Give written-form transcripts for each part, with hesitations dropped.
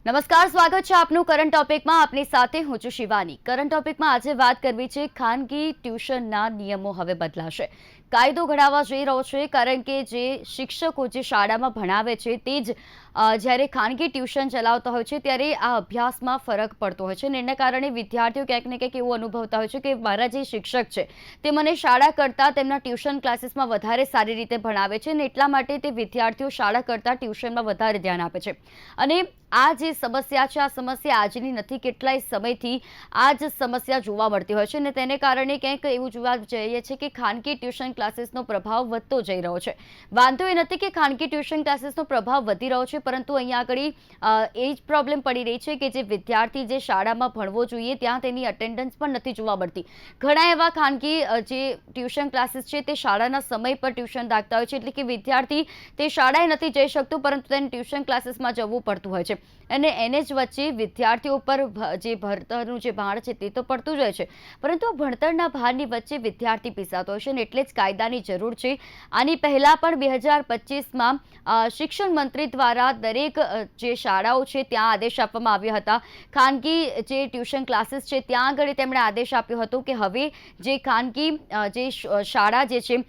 નમસ્કાર, સ્વાગત છે આપનું કરંટ ટોપિકમાં. આપની સાથે હું છું શિવાની. કરંટ ટોપિકમાં આજે વાત કરવી છે ખાનગી ટ્યુશનના નિયમો હવે બદલાશે. કાયદો ઘડાવવા જઈ રહ્યો છે, કારણ કે જે શિક્ષકો જે શાળામાં ભણાવે છે તે જ જ્યારે ખાનગી ટ્યુશન ચલાવતા હોય છે ત્યારે આ અભ્યાસમાં ફરક પડતો હોય છે અને એના કારણે વિદ્યાર્થીઓ ક્યાંક ને ક્યાંક એવું અનુભવતા હોય છે કે મારા જે શિક્ષક છે તે મને શાળા કરતાં તેમના ટ્યુશન ક્લાસીસમાં વધારે સારી રીતે ભણાવે છે અને એટલા માટે તે વિદ્યાર્થીઓ શાળા કરતાં ટ્યુશનમાં વધારે ધ્યાન આપે છે. અને આ જે સમસ્યા છે, આ સમસ્યા આજની નથી, કેટલાય સમયથી આ જ સમસ્યા જોવા મળતી હોય છે અને તેને કારણે ક્યાંક એવું જોવા જઈએ છે કે ખાનગી ટ્યુશન ક્લાસીસનો પ્રભાવ વધતો જઈ રહ્યો છે. વાંધો એ નથી કે ખાનગી ટ્યુશન ક્લાસીસનો પ્રભાવ વધી રહ્યો છે, પરંતુ અહીંયા આગળ એ જ પ્રોબ્લેમ પડી રહી છે કે જે વિદ્યાર્થી જે શાળામાં ભણવો જોઈએ ત્યાં તેની અટેન્ડન્સ પણ નથી જોવા મળતી. ઘણા એવા ખાનગી જે ટ્યુશન ક્લાસીસ છે તે શાળાના સમય પર ટ્યુશન રાખતા હોય છે, એટલે કે વિદ્યાર્થી તે શાળાએ નથી જઈ શકતું, પરંતુ તેને ટ્યુશન ક્લાસીસમાં જવું પડતું હોય છે અને એને જ વચ્ચે વિદ્યાર્થીઓ પર જે ભણતરનું જે ભાર છે તે તો પડતું જ હોય છે, પરંતુ ભણતરના ભારની વચ્ચે વિદ્યાર્થી પીસાતો હોય છે અને એટલે જ કાયદાની જરૂર છે. આની પહેલા પણ 2025માં શિક્ષણ મંત્રી દ્વારા દરેક જે શાળાઓ છે ત્યાં આદેશ આપવામાં આવ્યા હતા. ખાનગી જે ટ્યુશન ક્લાસીસ છે ત્યાં આગળ તેમણે આદેશ આપ્યો હતો કે હવે જે ખાનગી જે શાળા જે છે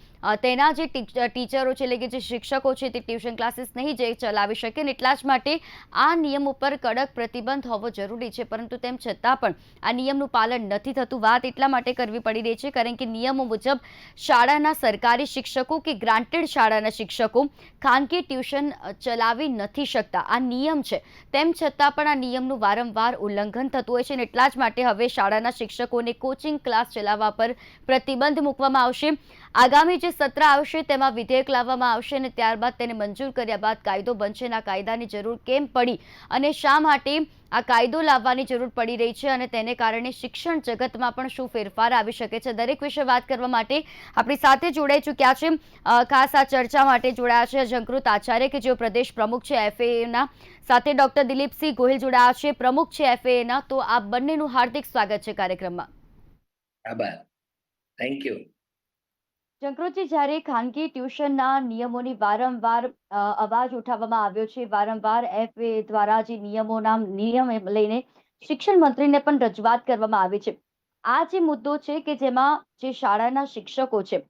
તેના જે ટીચરો છે, એટલે કે જે શિક્ષકો છે તે ટ્યુશન ક્લાસીસ નહીં જે ચલાવી શકે ને એટલા જ માટે આ નિયમ ઉપર કડક પ્રતિબંધ હોવો જરૂરી છે. પરંતુ તેમ છતાં પણ આ નિયમનું પાલન નથી થતું. વાત એટલા માટે કરવી પડી રહી છે કારણ કે નિયમો મુજબ શાળાના સરકારી શિક્ષકો કે ગ્રાન્ટેડ શાળાના શિક્ષકો ખાનગી ટ્યુશન ચલાવી નથી શકતા. આ નિયમ છે, તેમ છતાં પણ આ નિયમનું વારંવાર ઉલ્લંઘન થતું હોય છે અને એટલા જ માટે હવે શાળાના શિક્ષકોને કોચિંગ ક્લાસ ચલાવવા પર પ્રતિબંધ મૂકવામાં આવશે. આગામી જે સત્ર આવશે તેમાં વિધેયક લાવવામાં આવશે અને ત્યારબાદ તેને મંજૂર કર્યા બાદ કાયદો બનશે. આ કાયદાની જરૂર કેમ પડી અને શા માટે આ કાયદો લાવવાની જરૂર પડી રહી છે અને તેને કારણે શિક્ષણ જગતમાં પણ શું ફેરફાર આવી શકે છે, દરેક વિશે વાત કરવા માટે આપણી સાથે જોડાઈ ચૂક્યા છે. ખાસ આ ચર્ચા માટે જોડાયા છે ઝંકૃત આચાર્ય કે જેઓ પ્રદેશ પ્રમુખ છે FAAના, સાથે ડોક્ટર દિલીપસિંહ ગોહિલ જોડાયા છે, પ્રમુખ છે FAAના. તો આ બંનેનું હાર્દિક સ્વાગત છે કાર્યક્રમમાં. આભાર. Thank you. ઝંકૃતજી, જ્યારે ખાનગી ટ્યુશનના નિયમોની વારંવાર અવાજ ઉઠાવવામાં આવ્યો છે, વારંવાર FAA દ્વારા જે નિયમ લઈને શિક્ષણ મંત્રીને પણ રજૂઆત કરવામાં આવી છે. આ જે મુદ્દો છે કે જેમાં જે શાળાના શિક્ષકો છે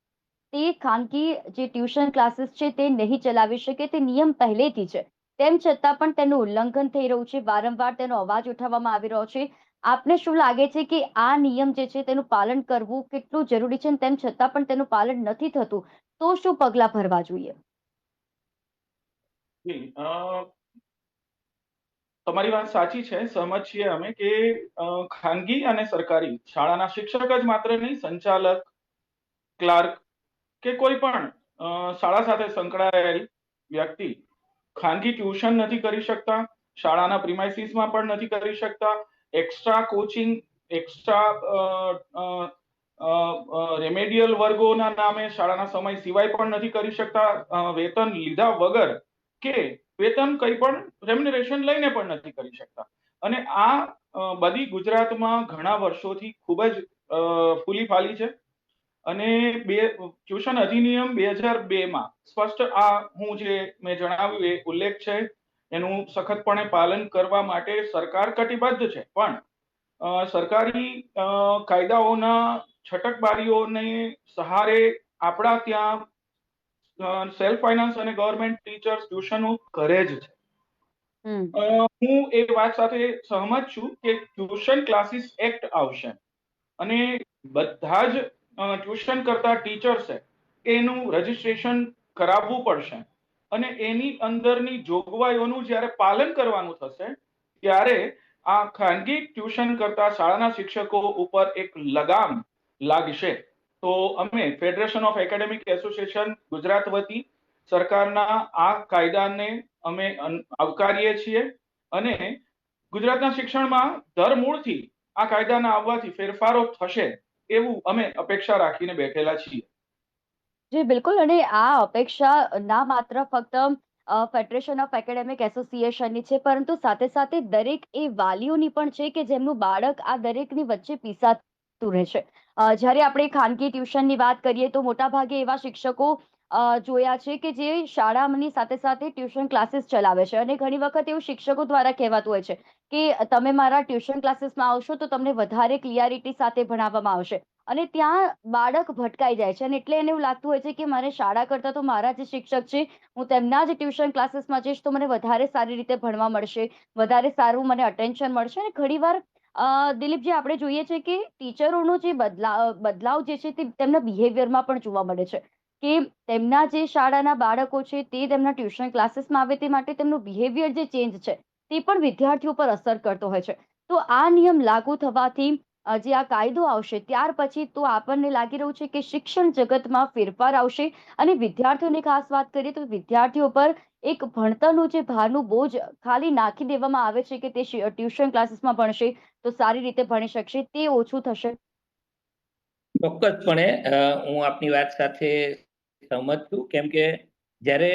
તે ખાનગી જે ટ્યુશન ક્લાસીસ છે તે નહીં ચલાવી શકે, તે નિયમ પહેલેથી છે, તેમ છતાં પણ તેનું ઉલ્લંઘન થઈ રહ્યું છે, વારંવાર તેનો અવાજ ઉઠાવવામાં આવી રહ્યો છે. આપને શું લાગે છે કે આ નિયમ જે છે તેનું પાલન કરવું કેટલું જરૂરી છે, તેમ છતાં પણ તેનું પાલન નથી થતું, તો શું પગલાં ભરવા જોઈએ? જી, તમારી વાત સાચી છે. સહમત છીએ અમે કે ખાનગી અને સરકારી શાળાના શિક્ષક જ માત્ર નહીં, સંચાલક, ક્લાર્ક કે કોઈ પણ શાળા સાથે સંકળાયેલ વ્યક્તિ ખાનગી ટ્યુશન નથી કરી શકતા, શાળાના પ્રિમાઇસીસમાં પણ નથી કરી શકતા, એક્સ્ટ્રા કોચિંગ, એક્સ્ટ્રા રેમેડિયલ વર્ગોના નામે શાળાના સમય સિવાય પણ નથી કરી શકતા, વેતન લીધા વગર કે વેતન કંઈ પણ રેમ્યુનરેશન લઈને પણ નથી કરી શકતા. અને આ બધી ગુજરાતમાં ઘણા વર્ષોથી ખૂબ જ ફૂલી ફાલી છે. અને ટ્યુશન અધિનિયમ 2002માં સ્પષ્ટ હું જે મેં જણાવ્યું એ ઉલ્લેખ છે. એનું સખતપણે પાલન કરવા માટે સરકાર કટિબદ્ધ છે, પણ સરકારી કાયદાઓના છટકબારીઓને સહારે આપણા ત્યાં સેલ્ફ ફાઇનાન્સ અને ગવર્મેન્ટ ટીચર્સ ટ્યુશનો કરે જ છે. હું એ વાત સાથે સહમત છું કે ટ્યુશન ક્લાસીસ એક્ટ આવશે અને બધા જ ટ્યુશન કરતા ટીચર્સે એનું રજીસ્ટ્રેશન કરાવવું પડશે અને એની અંદરની જોગવાઈઓનું જ્યારે પાલન કરવાનું થશે ત્યારે આ ખાનગી ટ્યુશન કરતા શાળાના શિક્ષકો ઉપર એક લગામ લાગશે. તો અમે federation of academic association Gujarat વતી સરકારના આ કાયદાને અમે આવકારીએ છીએ અને ગુજરાતના શિક્ષણમાં ધરમૂળથી આ કાયદાના આવવાથી ફેરફારો થશે એવું અમે અપેક્ષા રાખીને બેઠેલા છીએ. જી બિલકુલ. અને આ અપેક્ષા ના માત્ર ફક્ત ફેડરેશન ઓફ એકેડેમિક એસોસિએશનની છે, પરંતુ સાથે સાથે દરેક એ વાલીઓની પણ છે કે જેમનું બાળક આ દરેકની વચ્ચે પીસાતું રહે છે. જ્યારે આપણે ખાનગી ટ્યુશનની વાત કરીએ તો મોટાભાગે એવા શિક્ષકો જોયા છે કે જે શાળાની સાથે સાથે ટ્યુશન ક્લાસીસ ચલાવે છે અને ઘણી વખત એવું શિક્ષકો દ્વારા કહેવાતું હોય છે કે તમે મારા ટ્યુશન ક્લાસીસમાં આવશો તો તમને વધારે ક્લિયરિટી સાથે ભણાવવામાં આવશે અને ત્યાં બાળક ભટકાઈ જાય છે અને એટલે એને એવું લાગતું હોય છે કે મારે શાળા કરતાં તો મારા જે શિક્ષક છે હું તેમના જ ટ્યુશન ક્લાસીસમાં જઈશ તો મને વધારે સારી રીતે ભણવા મળશે, વધારે સારું મને અટેન્શન મળશે. અને ઘણીવાર દિલીપજી આપણે જોઈએ છે કે ટીચરોનો જે બદલાવ જે છે તે તેમના બિહેવિયરમાં પણ જોવા મળે છે કે તેમના જે શાળાના બાળકો છે તે તેમના ટ્યુશન ક્લાસીસમાં આવે તે માટે તેમનું બિહેવિયર જે ચેન્જ છે તે પણ વિદ્યાર્થીઓ પર અસર કરતો હોય છે. તો આ નિયમ લાગુ થવાથી જે આ કાયદો આવશે ત્યાર પછી તો આપણને લાગી રહ્યું છે કે શિક્ષણ જગતમાં ફેરફાર આવશે અને વિદ્યાર્થીઓની ખાસ વાત કરીએ તો વિદ્યાર્થીઓ પર એક ભણતરનું જે ભારનું બોજ ખાલી નાખી દેવામાં આવે છે કે તે ટ્યુશન ક્લાસીસમાં ભણશે તો સારી રીતે ભણી શકશે તે ઓછું થશે. ચોક્કસપણે હું આપની વાત સાથે સહમત છું, કેમ કે જ્યારે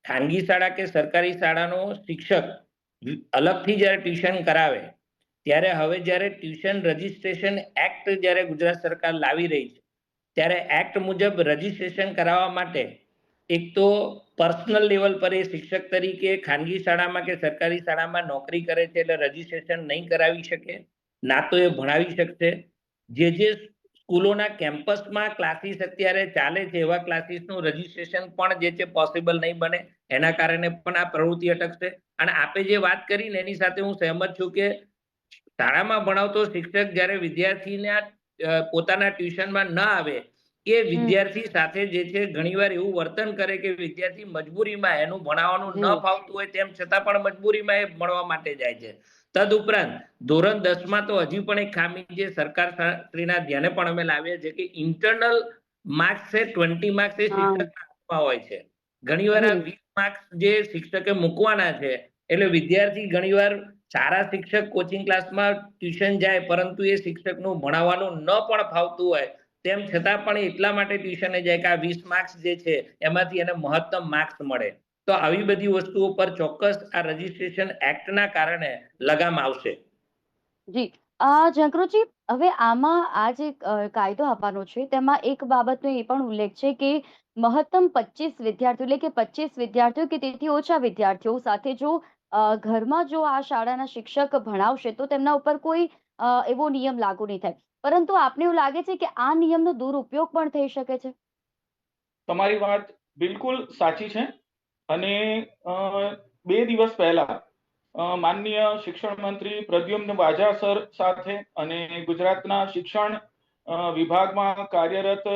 ખાનગી શાળા કે સરકારી શાળાનો શિક્ષક અલગથી જ્યારે ટ્યુશન કરાવે, ત્યારે હવે જ્યારે ટ્યુશન રજિસ્ટ્રેશન એક્ટ જ્યારે ગુજરાત સરકાર લાવી રહી છે, ત્યારે એક્ટ મુજબ રજિસ્ટ્રેશન કરાવવા માટે એક તો પર્સનલ લેવલ પર એ શિક્ષક તરીકે ખાનગી શાળામાં કે સરકારી શાળામાં નોકરી કરે છે એટલે રજિસ્ટ્રેશન નહીં કરાવી શકે, ના તો એ ભણાવી શકશે. જે સ્કૂલોના કેમ્પસમાં ક્લાસીસ અત્યારે ચાલે છે એવા ક્લાસીસનું રજિસ્ટ્રેશન પણ જે છે પોસિબલ નહીં બને, એના કારણે પણ આ પ્રવૃત્તિ અટકશે. અને આપે જે વાત કરીને એની સાથે હું સહેમત છું કે શાળામાં ભણાવતો શિક્ષક જ્યારે વિદ્યાર્થીના પોતાના ટ્યુશનમાં ન આવે, એ વિદ્યાર્થી સાથે જે છે ઘણીવાર એવું વર્તન કરે કે વિદ્યાર્થી મજબૂરીમાં એનું ભણાવવાનું ન જી. ફાવતું હોય તેમ છતાં પણ મજબૂરીમાં એ ભણવા માટે જાય છે. તદુપરાંત ધોરણ 10 માં તો હજી પણ એક ખામી જે સરકાર શ્રીના ધ્યાને પણ અમે લાવીએ છીએ કે ઇન્ટરનલ માર્ક્સ છે 20 માર્ક્સ એ હા. શિક્ષકના હાથમાં હોય છે. ઘણીવાર આ જી. 20 માર્ક્સ જે શિક્ષકે મૂકવાના છે એટલે વિદ્યાર્થી ઘણીવાર સારા શિક્ષક કોચિંગ ક્લાસમાં ટ્યુશન જાય પરંતુ એ શિક્ષકનું ભણાવવાનું ન પણ ફાવતું હોય તેમ છતાં પણ એટલા માટે ટ્યુશને જાય કે આ 20 માર્ક્સ જે છે એમાંથી એને મહત્તમ માર્ક્સ મળે. તો આવી બધી વસ્તુઓ પર ચોક્કસ આ રજિસ્ટ્રેશન એક્ટના કારણે લગામ આવશે. જી. જંકરોજી, હવે આમાં આ જે કાયદો આવવાનો છે તેમાં એક બાબતનો એ પણ ઉલ્લેખ છે કે મહત્તમ 25 વિદ્યાર્થીઓ એટલે કે 25 વિદ્યાર્થીઓ કે તેથી ઓછા વિદ્યાર્થીઓ સાથે જો ઘરમાં જો આ શાળાના શિક્ષક ભણાવશે તો તેમના ઉપર કોઈ એવો નિયમ લાગુ નહીં થાય. પરંતુ આપને એવું લાગે છે કે આ નિયમનો દુરુપયોગ પણ થઈ શકે છે? તમારી વાત બિલકુલ સાચી છે. અને 2 દિવસ પહેલા માનનીય શિક્ષણ મંત્રી પ્રદ્યુમ્ન વાજા સર સાથે અને ગુજરાતના શિક્ષણ વિભાગમાં કાર્યરત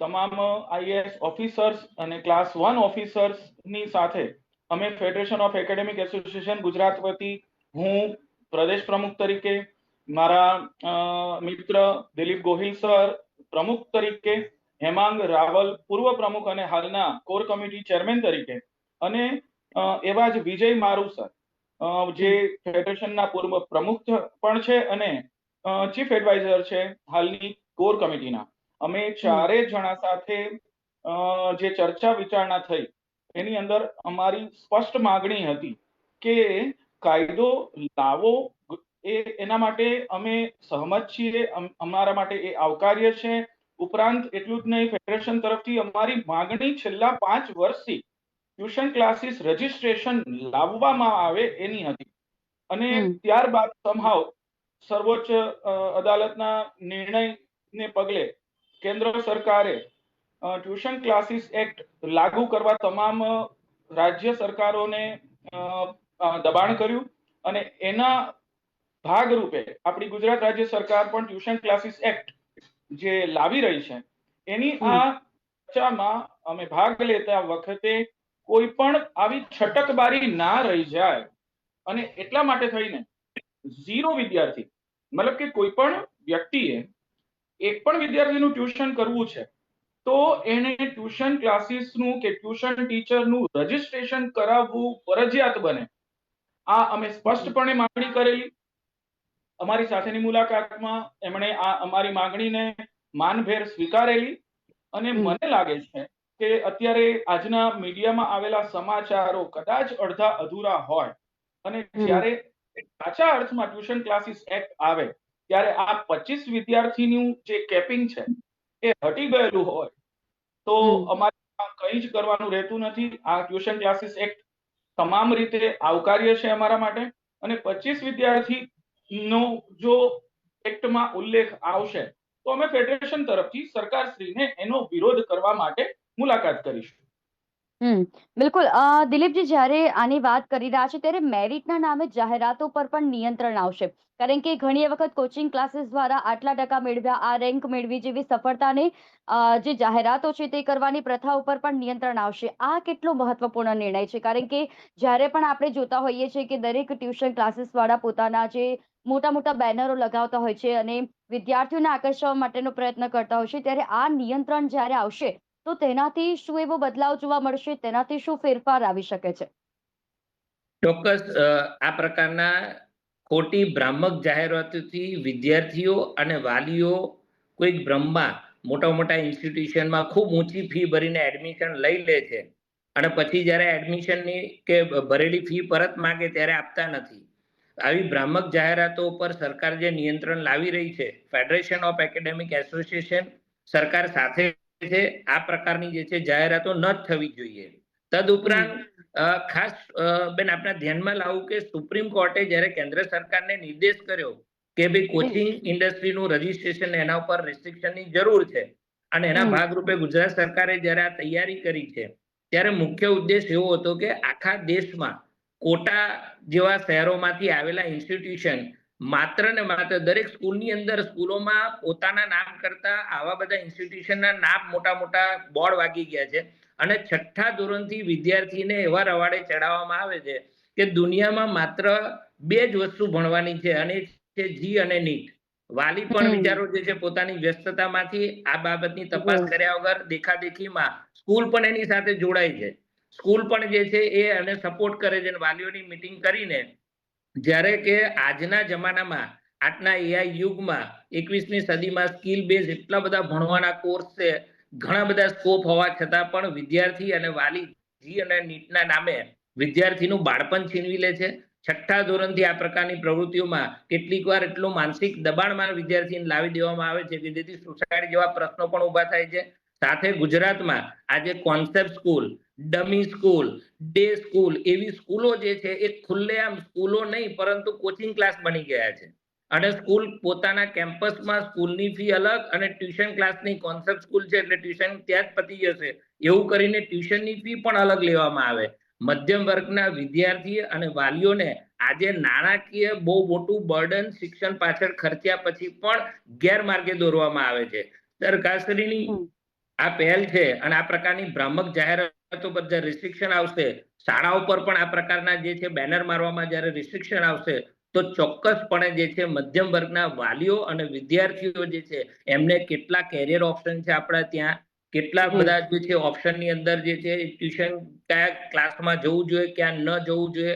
તમામ આઈએએસ ઓફિસર્સ અને ક્લાસ 1 ઓફિસર્સની સાથે અમે federation of academic association Gujarat વતી હું પ્રદેશ પ્રમુખ તરીકે, મારા મિત્ર દિલીપ ગોહિલ સર પ્રમુખ તરીકે, હેમાંગ રાવલ પૂર્વ પ્રમુખ અને હાલના કોર કમિટી ચેરમેન તરીકે, અને એવા જ વિજય મારુ સર જે ફેડરેશનના પૂર્વ પ્રમુખ પણ છે અને ચીફ એડવાઇઝર છે હાલની કોર કમિટીના. અમે ચારે જણા સાથે જે ચર્ચા વિચારણા થઈ એની અંદર અમારી સ્પષ્ટ માંગણી હતી કે કાયદો લાવો, એના માટે અમે સહમત છીએ, અમારા માટે એ આવકાર્ય છે. ઉપરાંત એટલું જ નહીં, ફેડરેશન તરફથી અમારી માંગણી છેલ્લા 5 વર્ષથી ટ્યુશન ક્લાસીસ રજિસ્ટ્રેશન લાવવામાં આવે એની હતી. અને ત્યારબાદ સમહાવ સર્વોચ્ચ અદાલતના નિર્ણયને પગલે કેન્દ્ર સરકારે ટ્યુશન ક્લાસીસ એક્ટ લાગુ કરવા તમામ રાજ્ય સરકારોને દબાણ કર્યું અને એના ભાગરૂપે આપણી ગુજરાત રાજ્ય સરકાર પણ ટ્યુશન ક્લાસીસ એક્ટ જે લાવી રહી છે એની આ ચર્ચામાં અમે ભાગ લેતા વખતે કોઈ પણ આવી છટકબારી ના રહી જાય. અને એટલા માટે થઈને 0 વિદ્યાર્થી, મતલબ કે કોઈ પણ વ્યક્તિએ એક પણ વિદ્યાર્થીનું ટ્યુશન કરવું છે તો એને ટ્યુશન ક્લાસીસનું કે ટ્યુશન ટીચરનું રજિસ્ટ્રેશન કરાવવું ફરજિયાત બને. આ અમે સ્પષ્ટપણે માંગણી કરેલી. અમારી સાથેની મુલાકાતમાં એમણે આ અમારી માંગણીને માનભેર સ્વીકારેલી. અને મને લાગે છે કે અત્યારે આજના મીડિયામાં આવેલા સમાચારો કદાચ અડધા અધૂરા હોય અને જ્યારે સાચા અર્થમાં ટ્યુશન ક્લાસીસ એક્ટ આવે ત્યારે આ 25 વિદ્યાર્થીનું જે કેપિંગ છે એ હટી ગયેલું હોય તો અમારી કંઈ જ કરવાનું રહેતું નથી. આ ટ્યુશન ક્લાસીસ એક્ટ તમામ રીતે આવકાર્ય છે અમારા માટે, અને 25 વિદ્યાર્થીનો જો એક્ટમાં ઉલ્લેખ આવશે તો અમે ફેડરેશન તરફથી સરકારશ્રીને એનો વિરોધ કરવા માટે મુલાકાત કરીશું. બિલકુલ. દિલીપજી, જ્યારે આની વાત કરી રહ્યા છે ત્યારે મેરિટના નામે જાહેરાતો પર પણ નિયંત્રણ આવશે. કારણ કે ઘણી વખત કોચિંગ ક્લાસીસ દ્વારા આટલા ટકા મેળવ્યા, આ રેન્ક મેળવી જેવી સફળતાને જે જાહેરાતો છે તે કરવાની પ્રથા ઉપર પણ નિયંત્રણ આવશે. આ કેટલો મહત્વપૂર્ણ નિર્ણય છે? કારણ કે જ્યારે પણ આપણે જોતા હોઈએ છીએ કે દરેક ટ્યુશન ક્લાસીસ વાળા પોતાના જે મોટા મોટા બેનરો લગાવતા હોય છે અને વિદ્યાર્થીઓને આકર્ષવા માટેનો પ્રયત્ન કરતા હોય છે, ત્યારે આ નિયંત્રણ જ્યારે આવશે તો તેનાથી શું એવો બદલાવ જોવા મળશે? તેનાથી શું ફેરફાર આવી શકે છે? ચોક્કસ આ પ્રકારના ખોટી ભ્રામક જાહેરાતોથી વિદ્યાર્થીઓ અને વાલીઓ કોઈક ભ્રમમાં મોટા મોટા ઇન્સ્ટિટ્યુશનમાં ખૂબ ઊંચી ફી ભરીને એડમિશન લઈ લે છે અને પછી જ્યારે એડમિશનની કે ભરેલી ફી પરત માંગે ત્યારે આપતા નથી. આવી ભ્રામક જાહેરાતો પર સરકાર જે નિયંત્રણ લાવી રહી છે, ફેડરેશન ઓફ એકેડેમિક એસોસિએશન સરકાર સાથે છે. આ પ્રકારની જે છે જાહેરાતો ન જ થવી જોઈએ. તદુપરાંત ખાસ બેન આપણા ધ્યાનમાં લાવું કે સુપ્રીમ કોર્ટે જ્યારે કેન્દ્ર સરકારને નિર્દેશ કર્યો કે ભાઈ કોચિંગ ઇન્ડસ્ટ્રીનું રજીસ્ટ્રેશન એના ઉપર રિસ્ટ્રિક્શનની જરૂર છે અને એના ભાગરૂપે ગુજરાત સરકારે જ્યારે આ તૈયારી કરી છે, ત્યારે મુખ્ય ઉદ્દેશ એવો હતો કે આખા દેશમાં કોટા જેવા શહેરોમાંથી આવેલા ઇન્સ્ટિટ્યુશન માત્ર ને માત્ર દરેક સ્કૂલની અંદર સ્કૂલોમાં પોતાના નામ કરતા આવા બધા ઇન્સ્ટિટ્યુશનના નામ મોટા મોટા બોર્ડ વાગી ગયા છે અને છઠ્ઠા ધોરણથી વિદ્યાર્થીને એવા રવાડે ચડાવવામાં આવે છે કે દુનિયામાં માત્ર બે જ વસ્તુ ભણવાની છે અને છે જી અને નીટ. વાલી પણ વિચારો જે છે પોતાની વ્યસ્તતામાંથી આ બાબતની તપાસ કર્યા વગર દેખાદેખીમાં સ્કૂલ પણ એની સાથે જોડાય છે. સ્કૂલ પણ જે છે એ અને સપોર્ટ કરે છે. વાલીઓની મીટિંગ કરીને જ્યારે કે આજના જમાનામાં આજના એઆઈ યુગમાં 21મી સદીમાં સ્કિલ બેઝ એટલા બધા ભણવાના કોર્સ છે, ઘણા બધા સ્કોપ હોવા છતાં પણ વિદ્યાર્થી અને વાલી જી અને નીટના નામે વિદ્યાર્થીનું બાળપણ છીનવી લે છે. છઠ્ઠા ધોરણથી આ પ્રકારની પ્રવૃત્તિઓમાં કેટલીક વાર એટલું માનસિક દબાણમાં વિદ્યાર્થીને લાવી દેવામાં આવે છે કે જેથી સુસાઇડ જેવા પ્રશ્નો પણ ઊભા થાય છે. સાથે ગુજરાતમાં આજે concept school, dummy school, day school એવી સ્કૂલો જે છે એ ખુલ્લેઆમ સ્કૂલો નહીં પરંતુ કોચિંગ ક્લાસ બની ગયા છે અને સ્કૂલ પોતાના કેમ્પસમાં સ્કૂલની ફી અલગ અને ટ્યુશન ક્લાસની કોન્સેપ્ટ સ્કૂલ છે એટલે ટ્યુશન ત્યાં જ પતી જશે એવું કરીને ટ્યુશનની ફી પણ અલગ લેવામાં આવે. મધ્યમ વર્ગના વિદ્યાર્થી અને વાલીઓને આજે નાણાકીય બહુ મોટું બર્ડન શિક્ષણ પાછળ ખર્ચ્યા પછી પણ ગેરમાર્ગે દોરવામાં આવે છે. સરકારશ્રીની આ પહેલ છે અને આ પ્રકારની ભ્રામક જાહેરાતો પર જ્યારે રિસ્ટ્રિક્શન આવશે, શાળાઓ પર પણ આ પ્રકારના જે છે બેનર મારવામાં જ્યારે રિસ્ટ્રિક્શન આવશે તો ચોક્કસપણે જે છે મધ્યમ વર્ગના વાલીઓ અને વિદ્યાર્થીઓ જે છે એમને કેટલા કેરિયર ઓપ્શન છે આપણા ત્યાં, કેટલા બધા જે છે ઓપ્શનની અંદર જે છે ટ્યુશન કયા ક્લાસમાં જવું જોઈએ, ક્યાં ન જવું જોઈએ.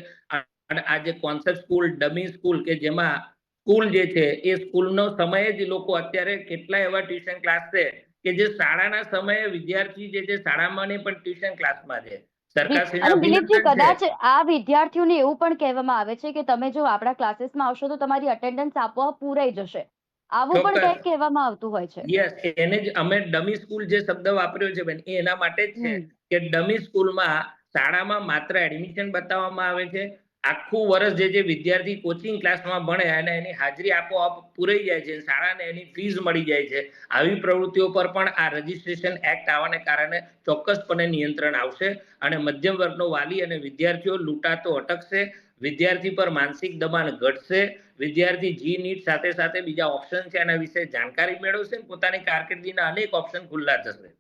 અને આ જે કોન્સેપ્ટ સ્કૂલ, ડમી સ્કૂલ કે જેમાં સ્કૂલ જે છે એ સ્કૂલનો સમય જ લોકો અત્યારે કેટલા એવા ટ્યુશન ક્લાસ છે કે જે શાળાના સમયે વિદ્યાર્થી જે છે શાળામાં નહીં પણ ટ્યુશન ક્લાસમાં છે. અને દિલીપજી, કદાચ આ વિદ્યાર્થીઓને એવું પણ કહેવામાં આવે છે કે તમે જો આપણા ક્લાસીસમાં આવશો તો તમારી અટેન્ડન્સ આપોઆપ પૂરાઈ જશે. આવું પણ કંઈક કહેવામાં આવતું હોય છે. યસ, એને જ અમે ડમી સ્કૂલ જે શબ્દ વાપર્યો છે બેન એ એના માટે જ છે કે ડમી સ્કૂલમાં શાળામાં માત્ર એડમિશન બતાવવામાં આવે છે. આખું વર્ષ જે વિદ્યાર્થી કોચિંગ ક્લાસમાં ભણે અને એની હાજરી આપોઆપ પૂરાઈ જાય છે, શાળાને એની ફીસ મળી જાય છે. આવી પ્રવૃત્તિઓ પર પણ આ રજીસ્ટ્રેશન એક્ટ આવવાને કારણે ચોક્કસપણે નિયંત્રણ આવશે અને મધ્યમ વર્ગનો વાલી અને વિદ્યાર્થીઓ લૂંટાતો અટકશે. વિદ્યાર્થી પર માનસિક દબાણ ઘટશે. વિદ્યાર્થી જી નીટ સાથે સાથે બીજા ઓપ્શન છે એના વિશે જાણકારી મેળવશે, પોતાની કારકિર્દીના અનેક ઓપ્શન ખુલ્લા થશે.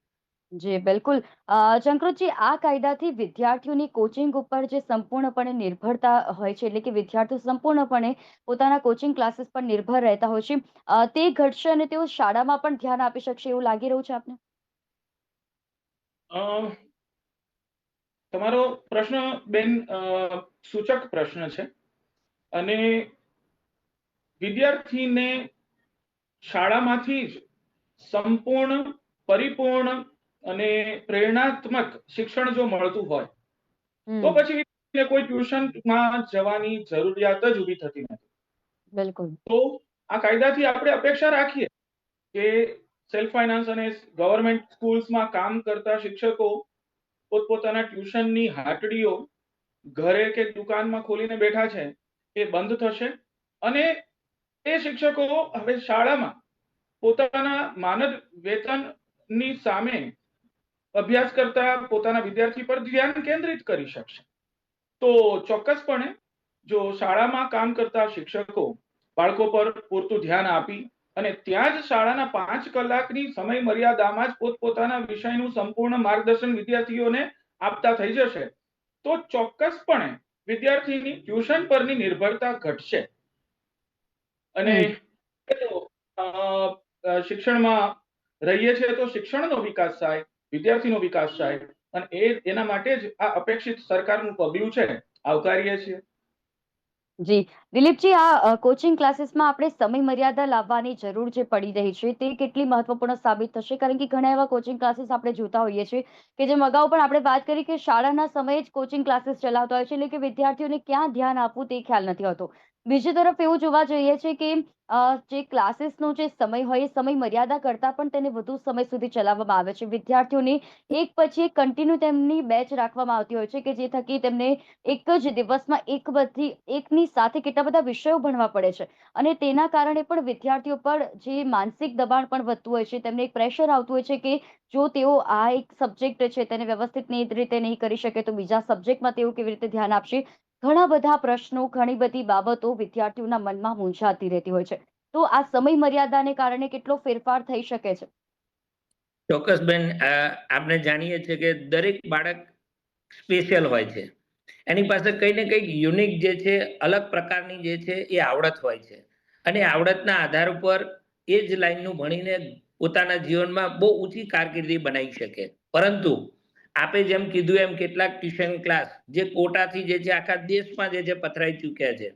જી બિલકુલ. જંકૃતજી, આ કાયદાથી વિદ્યાર્થીઓની કોચિંગ ઉપર જે સંપૂર્ણપણે નિર્ભરતા હોય છે, એટલે કે વિદ્યાર્થીઓ સંપૂર્ણપણે પોતાના કોચિંગ ક્લાસીસ પર નિર્ભર રહેતા હોય છે, તે ઘટશે અને તેઓ શાળામાં પણ ધ્યાન આપી શકશે એવું લાગી રહ્યું છે આપને? તમારો પ્રશ્ન બેન સૂચક પ્રશ્ન છે અને વિદ્યાર્થીને શાળામાંથી જ સંપૂર્ણ, પરિપૂર્ણ અને પ્રેરણાત્મક શિક્ષણ જો મળતું હોય તો પછી કોઈ ટ્યુશનમાં જવાની જરૂરિયાત જ ઊભી થતી નથી. બિલકુલ. તો આ કાયદાથી આપણે અપેક્ષા રાખીએ કે સેલ્ફ ફાઇનાન્સ અને ગવર્મેન્ટ સ્કૂલ્સમાં કામ કરતા શિક્ષકો પોતપોતાના ટ્યુશનની હાટડીઓ ઘરે કે દુકાનમાં ખોલીને બેઠા છે એ બંધ થશે અને એ શિક્ષકો હવે શાળામાં પોતાના માનદ વેતનની સામે અભ્યાસ કરતા પોતાના વિદ્યાર્થી પર ધ્યાન કેન્દ્રિત કરી શકશે. તો ચોક્કસપણે જો શાળામાં કામ કરતા શિક્ષકો બાળકો પર પૂરતું ધ્યાન આપી અને ત્યાં જ શાળાના 5 કલાકની સમય મર્યાદામાં જ પોતપોતાના વિષયનું સંપૂર્ણ માર્ગદર્શન વિદ્યાર્થીઓને આપતા થઈ જશે તો ચોક્કસપણે વિદ્યાર્થીની ટ્યુશન પરની નિર્ભરતા ઘટશે. અને શિક્ષણમાં રહીએ છીએ તો શિક્ષણનો વિકાસ થાય, વિદ્યાર્થીનો વિકાસ થાય અને એના માટે જ આ અપેક્ષિત સરકારનું પગલું છે, આવકારીએ છીએ. જી દિલીપજી, આ કોચિંગ ક્લાસીસમાં આપણે સમય મર્યાદા લાવવાની જરૂર જે પડી રહી છે તે કેટલી મહત્વપૂર્ણ સાબિત થશે? કારણ કે ઘણા એવા કોચિંગ ક્લાસીસ આપણે જોતા હોઈએ છીએ કે જેમ અગાઉ પણ આપણે વાત કરી કે શાળાના સમયે જ કોચિંગ ક્લાસીસ ચલાવતા હોય છે, એટલે કે વિદ્યાર્થીઓને ક્યાં ધ્યાન આપવું તે ખ્યાલ નથી હોતો. બીજી તરફ એવું જોવા જઈએ છે કે જે ક્લાસીસનો જે સમય હોય એ સમય મર્યાદા કરતાં પણ તેને વધુ સમય સુધી ચલાવવામાં આવે છે. વિદ્યાર્થીઓને એક પછી એક કન્ટિન્યુ તેમની બેચ રાખવામાં આવતી હોય છે કે જે થકી તેમને એક જ દિવસમાં એકની સાથે કેટલા બધા વિષયો ભણવા પડે છે અને તેના કારણે પણ વિદ્યાર્થીઓ પર જે માનસિક દબાણ પણ વધતું હોય છે, તેમને એક પ્રેશર આવતું હોય છે કે જો તેઓ આ એક સબ્જેક્ટ છે તેને વ્યવસ્થિત રીતે નહીં કરી શકે તો બીજા સબ્જેક્ટમાં તેઓ કેવી રીતે ધ્યાન આપશે? ઘણા બધા પ્રશ્નો, ઘણી બધી બાબતો વિદ્યાર્થીઓના મનમાં મૂંઝાતી રહેતી હોય છે. તો આ સમય મર્યાદાને કારણે કેટલો ફેરફાર થઈ શકે છે? ચોક્કસ બેન, આપણે જાણીએ છીએ કે દરેક બાળક સ્પેશિયલ હોય છે. એની પાસે કંઈ ને કંઈક યુનિક જે છે, અલગ પ્રકારની જે છે એ આવડત હોય છે અને આવડતના આધાર ઉપર એ જ લાઈનનું ભણીને પોતાના જીવનમાં બહુ ઊંચી કારકિર્દી બનાવી શકે. પરંતુ આપે જેમ કીધું એમ કેટલાક ટ્યુશન ક્લાસ જે કોટાથી જે છે આખા દેશમાં જે છે પથરાઈ ચૂક્યા છે,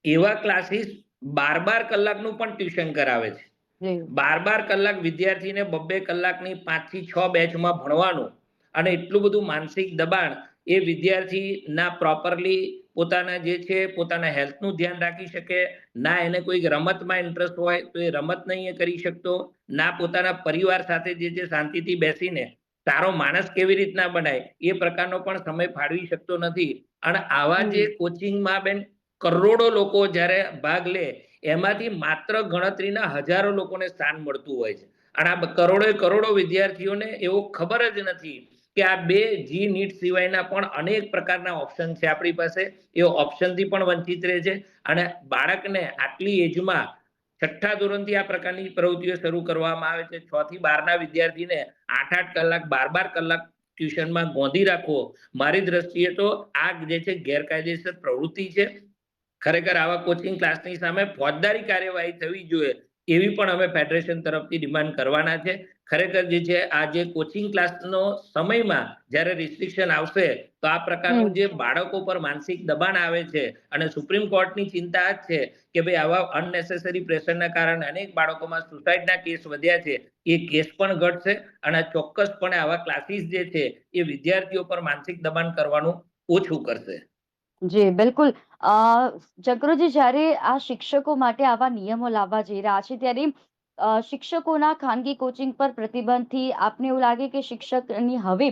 એવા ક્લાસીસ 12 કલાકનું પણ ટ્યુશન કરાવે છે. જી. 12 કલાક વિદ્યાર્થીને 2-2 કલાકની 5 થી 6 બેચમાં ભણવાનું અને એટલું બધું માનસિક દબાણ એ વિદ્યાર્થી ના પ્રોપરલી પોતાના જે છે પોતાના હેલ્થનું ધ્યાન રાખી શકે, ના એને કોઈક રમતમાં ઇન્ટરેસ્ટ હોય તો એ રમત નહીં કરી શકતો, ના પોતાના પરિવાર સાથે જે છે શાંતિથી બેસીને સારો માણસ કેવી રીતના બનાય એ પ્રકારનો પણ સમય ફાળવી શકતો નથી. અને આવા જે હમ. કોચિંગમાં બેન કરોડો લોકો જ્યારે ભાગ લે એમાંથી માત્ર ગણતરીના હજારો લોકોને સ્થાન મળતું હોય છે અને આ કરોડો વિદ્યાર્થીઓને એવું ખબર જ નથી કે આ 2 જી નીટ સિવાયના પણ અનેક પ્રકારના ઓપ્શન છે આપણી પાસે. એ ઓપ્શનથી પણ વંચિત રહે છે અને બાળકને આટલી એજમાં 6ઠ્ઠા ધોરણથી આ પ્રકારની પ્રવૃત્તિઓ શરૂ કરવામાં આવે છે. 6 થી 12 ના વિદ્યાર્થીને 8-8 કલાક 12 કલાક ટ્યુશનમાં ગોંધી રાખવો, મારી દ્રષ્ટિએ તો આ જે છે ગેરકાયદેસર પ્રવૃત્તિ છે. ખરેખર આવા કોચિંગ ક્લાસની સામે ફોજદારી કાર્યવાહી થવી જોઈએ એવી પણ અમે ફેડરેશન તરફથી ડિમાન્ડ કરવાના છે. ખરેખર જે છે આ જે કોચિંગ ક્લાસનો સમયમાં જ્યારે રિસ્ટ્રિક્શન આવશે તો આ પ્રકારનું જે બાળકો પર માનસિક દબાણ આવે છે અને સુપ્રીમ કોર્ટની ચિંતા જ છે કે ભાઈ આવા અનનેસેસરી પ્રેશરના કારણે અનેક બાળકોમાં સુસાઇડના કેસ વધ્યા છે, એ કેસ પણ ઘટશે અને ચોક્કસપણે આવા ક્લાસીસ જે છે એ વિદ્યાર્થીઓ પર માનસિક દબાણ કરવાનું ઓછું કરશે. જી, બિલકુલ. અ, ચક્રુજી, જ્યારે આ શિક્ષકો માટે આવા નિયમો લાવવા જઈ રહ્યા છે, ત્યારે શિક્ષકોના ખાનગી કોચિંગ પર પ્રતિબંધથી આપને એવું લાગે કે શિક્ષકની હવે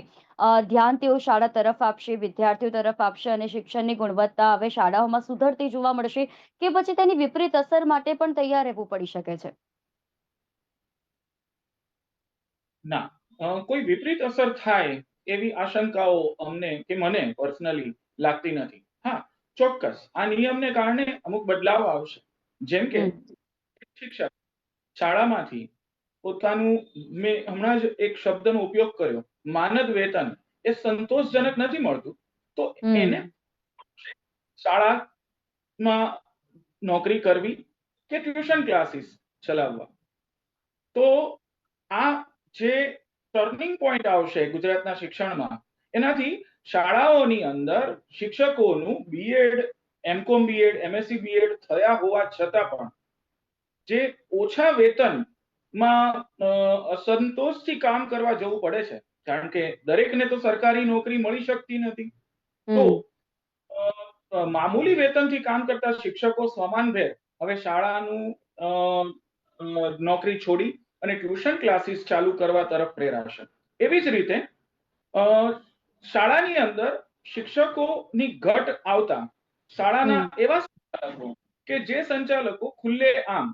ધ્યાન તેઓ શાળા તરફ આપશે, વિદ્યાર્થીઓ તરફ આપશે અને શિક્ષણની ગુણવત્તા હવે શાળાઓમાં સુધરતી જોવા મળશે કે પછી તેની વિપરીત અસર માટે પણ તૈયાર રહેવું પડી શકે છે? ના, કોઈ વિપરીત અસર થાય એવી આશંકાઓ અમને કે મને પર્સનલી લાગતી નથી. હા, ચોક્કસ આ નિયમને કારણે અમુક બદલાવ આવશે. જેમ કે હમ. શિક્ષક શાળામાંથી પોતાનું, મેં હમણાં જ એક શબ્દનો ઉપયોગ કર્યો, માનદ વેતન એ સંતોષજનક નથી મળતું તો એને હમ. શાળામાં નોકરી કરવી કે ટ્યુશન ક્લાસીસ ચલાવવા. તો આ જે ટર્નિંગ પોઈન્ટ આવશે ગુજરાતના શિક્ષણમાં, એનાથી શાળાઓની અંદર શિક્ષકોનું BEd, MCom BEd, MSc BEd થયા હોવા છતાં પણ જે ઓછા વેતનમાં અસંતોષથી કામ કરવા જવું પડે છે, કારણ કે દરેકને તો સરકારી નોકરી મળી શકતી નથી. તો હમ. મામૂલી વેતનથી કામ કરતા શિક્ષકો સમાનભેર હવે શાળાનું નોકરી છોડી અને ટ્યુશન ક્લાસીસ ચાલુ કરવા તરફ પ્રેરાશે. એવી જ રીતે શાળાની અંદર શિક્ષકોની ઘટ આવતા શાળાના એવા સંચાલકો કે જે સંચાલકો ખુલ્લેઆમ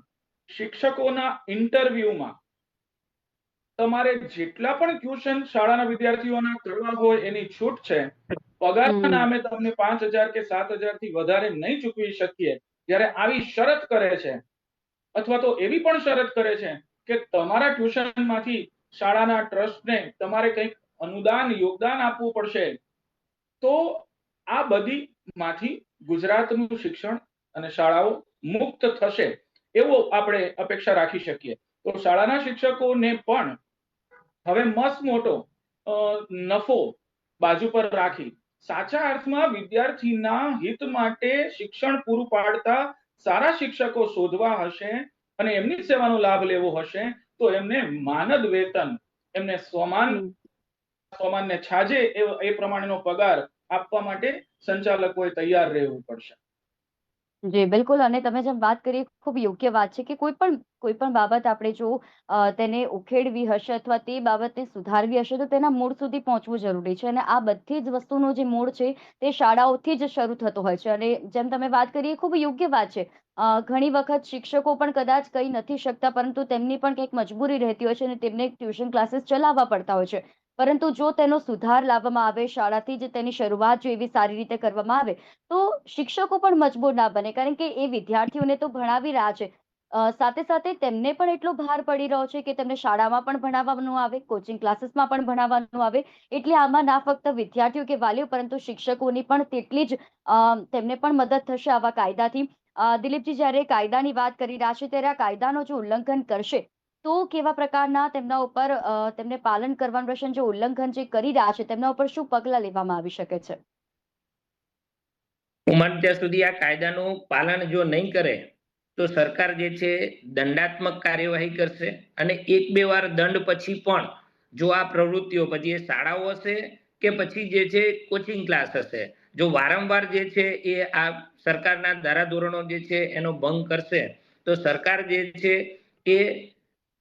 શિક્ષકોના ઇન્ટરવ્યુમાં તમારે જેટલા પણ ટ્યુશન શાળાના વિદ્યાર્થીઓના કરવા હોય એની છૂટ છે, પગારના નામે તમને 5,000 કે 7,000 થી વધારે નહીં ચૂકવી શકીએ, જ્યારે આવી શરત કરે છે, અથવા તો એવી પણ શરત કરે છે કે તમારા ટ્યુશનમાંથી શાળાના ટ્રસ્ટને તમારે કંઈક અનુદાન યોગદાન આપવું પડશે, તો આ બધી માંથી ગુજરાતનું શિક્ષણ અને શાળાઓ મુક્ત થશે એવો આપણે અપેક્ષા રાખી શકીએ. તો શાળાના શિક્ષકોને પણ હવે મસ્ત મોટો નફો બાજુ પર રાખી સાચા અર્થમાં વિદ્યાર્થીના હિત માટે શિક્ષણ પૂરું પાડતા સારા શિક્ષકો શોધવા હશે અને એમની જ સેવાનો લાભ લેવો હશે, તો એમને માનદ વેતન, એમને સ્વમાનને છાજે એ પ્રમાણેનો પગાર આપવા માટે સંચાલકોએ તૈયાર રહેવું પડશે. જી બિલકુલ. અને તમે જેમ વાત કરી ખૂબ યોગ્ય વાત છે કે કોઈ પણ બાબત આપણે જો તેને ઉખેડવી હશે અથવા તે બાબતને સુધારવી હશે તો તેના મૂળ સુધી પહોંચવું જરૂરી છે. અને આ બધી જ વસ્તુનો જે મૂળ છે તે શાળાઓથી જ શરૂ થતો હોય છે. અને જેમ તમે વાત કરી એ ખૂબ યોગ્ય વાત છે. ઘણી વખત શિક્ષકો પણ કદાચ કહી નથી શકતા, પરંતુ તેમની પણ કંઈક મજબૂરી રહેતી હોય છે અને તેમને ટ્યુશન ક્લાસીસ ચલાવવા પડતા હોય છે. પરંતુ જો તેનો સુધાર લાવવામાં આવે, શાળાથી જ તેની શરૂઆત જો એવી સારી રીતે કરવામાં આવે તો શિક્ષકો પણ મજબૂર ના બને, કારણ કે એ વિદ્યાર્થીઓને તો ભણાવી રહ્યા છે. સાથે સાથે તેમને પણ એટલો ભાર પડી રહ્યો છે કે તેમને શાળામાં પણ ભણાવવાનું આવે, કોચિંગ ક્લાસીસમાં પણ ભણાવવાનું આવે. એટલે આમાં ના ફક્ત વિદ્યાર્થીઓ કે વાલીઓ પરંતુ શિક્ષકોની પણ તેટલી જ તેમને પણ મદદ થશે આવા કાયદાથી. દિલીપજી, જ્યારે કાયદાની વાત કરી રહ્યા છે ત્યારે આ કાયદાનો જો ઉલ્લંઘન કરશે તો કેવા પ્રકારના તેમના ઉપર તેમને પાલન કરવાનું રહેશે? જે ઉલ્લંઘન જે કરી રહ્યા છે તેમના ઉપર શું પગલાં લેવામાં આવી શકે છે? હું માનું ત્યાં સુધી આ કાયદાનું પાલન જો નહીં કરે તો સરકાર જે છે દંડાત્મક કાર્યવાહી કરશે, અને 1-2 વાર દંડ પછી પણ જો આ પ્રવૃત્તિઓ, પછી એ શાળાઓ હશે કે પછી જે છે કોચિંગ ક્લાસ હશે, જો વારંવાર જે છે એ આ સરકારના ધારાધોરણો જે છે એનો ભંગ કરશે તો સરકાર જે છે એ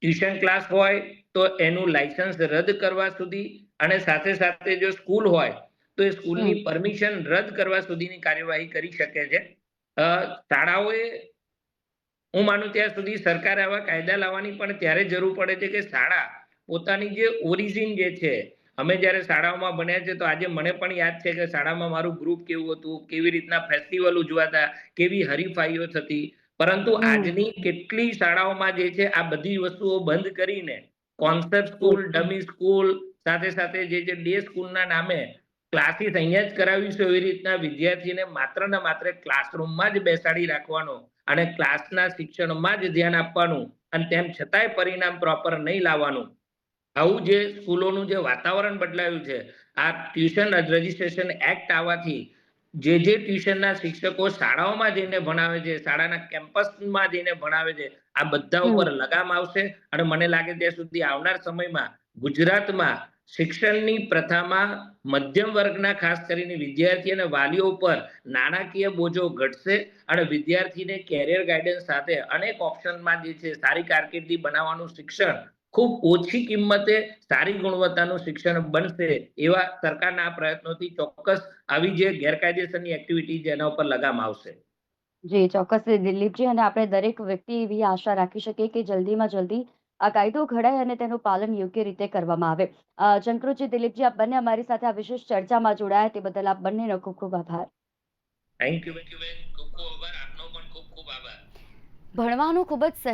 ટ્યુશન ક્લાસ હોય તો એનું લાયસન્સ રદ કરવા સુધી, અને સાથે સાથે જો સ્કૂલ હોય તો એ સ્કૂલની પરમિશન રદ કરવા સુધીની કાર્યવાહી કરી શકે છે. શાળાઓએ, હું માનું ત્યાં સુધી સરકારે આવા કાયદા લાવવાની પણ ત્યારે જરૂર પડે છે કે શાળા પોતાની જે ઓરિજિન જે છે, અમે જ્યારે શાળાઓમાં ભણ્યા છે તો આજે મને પણ યાદ છે કે શાળામાં મારું ગ્રુપ કેવું હતું, કેવી રીતના ફેસ્ટિવલ ઉજવાતા, કેવી હરીફાઈઓ થતી. પરંતુ આજની કેટલી શાળાઓમાં જે છે આ બધી વસ્તુઓ બંધ કરીને કોન્સેપ્ટ સ્કૂલ, ડમી સ્કૂલ, સાથે સાથે જે ડે સ્કૂલના નામે ક્લાસીસ અહીંયા જ કરાવીશું એવી રીતના વિદ્યાર્થીને માત્ર ને માત્ર ક્લાસરૂમમાં જ બેસાડી રાખવાનો અને ક્લાસના શિક્ષણમાં જ ધ્યાન આપવાનું, અને તેમ છતાંય પરિણામ પ્રોપર નહીં લાવવાનું, આવું જે સ્કૂલોનું જે વાતાવરણ બદલાયું છે, આ ટ્યુશન રજિસ્ટ્રેશન એક્ટ આવવાથી જે ટ્યુશનના શિક્ષકો શાળાઓમાં જઈને ભણાવે છે, શાળાના કેમ્પસમાં જઈને ભણાવે છે, આ બધા ઉપર લગામ આવશે. અને મને લાગે ત્યાં સુધી આવનાર સમયમાં ગુજરાતમાં શિક્ષણની પ્રથામાં મધ્યમ વર્ગના, ખાસ કરીને વિદ્યાર્થી અને વાલીઓ ઉપર નાણાકીય બોજો ઘટશે અને વિદ્યાર્થીને કેરિયર ગાઈડન્સ સાથે અનેક ઓપ્શનમાં જે છે સારી કારકિર્દી બનાવવાનું શિક્ષણ ખૂબ ઓછી કિંમતે સારી ગુણવત્તાનું શિક્ષણ બનશે, એવા સરકારના આ પ્રયત્નોથી ચોક્કસ આવી જે ગેરકાયદેસરની એક્ટિવિટી છે એના ઉપર લગામ આવશે. જી ચોક્કસ દિલીપજી. અને આપણે દરેક વ્યક્તિ એવી આશા રાખી શકીએ કે જલ્દીમાં જલ્દી આ કાયદો ઘડાય અને તેનું પાલન યોગ્ય રીતે કરવામાં આવે. જંકૃતજી, દિલીપજી, આપ બંને અમારી સાથે આ વિશેષ ચર્ચામાં જોડાયા તે બદલ આપ બંનેનો ખૂબ ખૂબ આભાર. થેન્ક યુ બેન, ખૂબ ખૂબ આભાર. આપનો પણ ખૂબ ખૂબ આભાર. ભણવાનું ખૂબ જ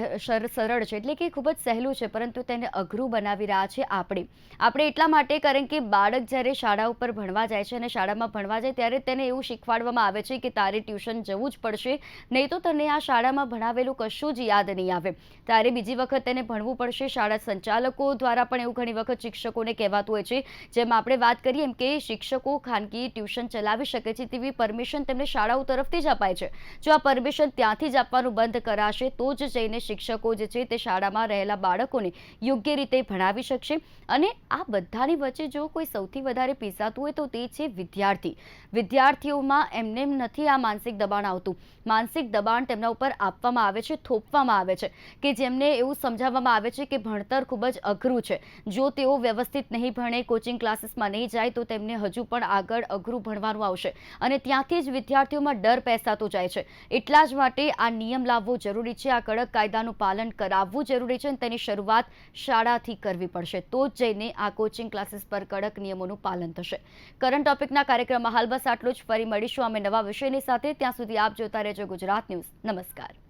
સરળ છે, એટલે કે ખૂબ જ સહેલું છે, પરંતુ તેને અઘરું બનાવી રહ્યા છે આપણે એટલા માટે, કારણ કે બાળક જ્યારે શાળા ઉપર ભણવા જાય છે અને શાળામાં ભણવા જાય ત્યારે તેને એવું શીખવાડવામાં આવે છે કે તારે ટ્યુશન જવું જ પડશે, નહીં તો તને આ શાળામાં ભણાવેલું કશું જ યાદ નહીં આવે, તારે બીજી વખત તેને ભણવું પડશે. શાળા સંચાલકો દ્વારા પણ એવું ઘણી વખત શિક્ષકોને કહેવાતું હોય છે. જેમ આપણે વાત કરીએ એમ કે શિક્ષકો ખાનગી ટ્યુશન ચલાવી શકે છે તેવી પરમિશન તેમને શાળાઓ તરફથી જ અપાય છે. જો આ પરમિશન ત્યાંથી જ આપવાનું બંધ કરાવે ભરાશે તો જ જઈને શિક્ષકો જે છે તે શાળામાં રહેલા બાળકોને યોગ્ય રીતે ભણાવી શકશે. અને આ બધાની વચ્ચે જો કોઈ સૌથી વધારે પીસાતું હોય તો તે છે વિદ્યાર્થીઓમાં એમને એમ નથી આ માનસિક દબાણ આવતું. માનસિક દબાણ તેમના ઉપર આપવામાં આવે છે, થોપવામાં આવે છે, કે જેમને એવું સમજાવવામાં આવે છે કે ભણતર ખૂબ જ અઘરું છે. જો તેઓ વ્યવસ્થિત નહીં ભણે, કોચિંગ ક્લાસીસમાં નહીં જાય તો તેમને હજુ પણ આગળ અઘરું ભણવાનું આવશે અને ત્યાંથી જ વિદ્યાર્થીઓમાં ડર પેસાતો જાય છે. એટલા જ માટે આ નિયમ લાવવો જરૂરી છે, આ કડક કાયદાનું પાલન કરાવવું જરૂરી છે અને તેની શરૂઆત શાળાથી કરવી પડશે. તો જ જઈને આ કોચિંગ ક્લાસીસ પર કડક નિયમોનું પાલન થશે. કરંટ ટોપિકના કાર્યક્રમમાં હાલ બસ આટલું જ. ફરી મળીશું અમે નવા વિષયની સાથે. ત્યાં સુધી આપ જોતા રહેજો ગુજરાત ન્યૂઝ. નમસ્કાર.